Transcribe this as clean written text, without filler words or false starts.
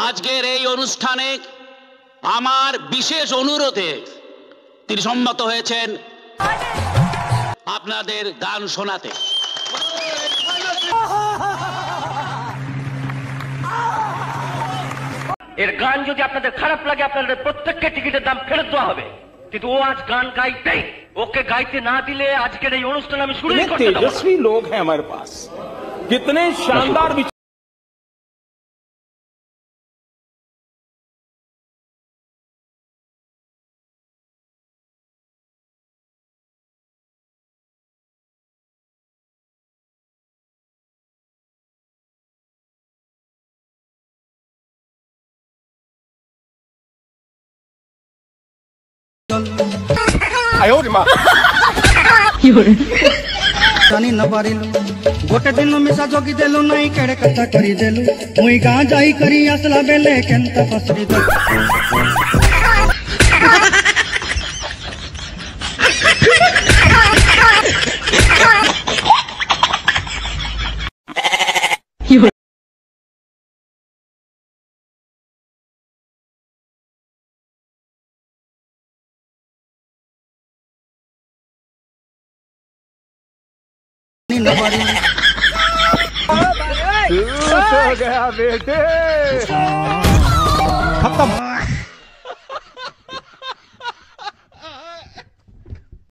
আজকের এই অনুষ্ঠানে আমার বিশেষ অনুরোধে তিনি সম্মত হয়েছেন আপনাদের গান শোনাতে। এর গান যদি আপনাদের খারাপ লাগে আপনাদের প্রত্যেককে টিকিটের দাম ফেরত দেওয়া হবে, কিন্তু ও আজ গান গাইতেই, ওকে গাইতে না দিলে আজকের এই অনুষ্ঠান আমি শুরু করতে দেব না। तेजस्वी लोग हैं हमारे पास, कितने शानदार জানি না পারিলু গোটে দিন মিশা জগি দেলু নাই কেড়ে কথা করি দেলু মুই গাঁ যাই করি আসলা বেলে কেনতা ফসরি দেলু हो गया बेटे, खत्म।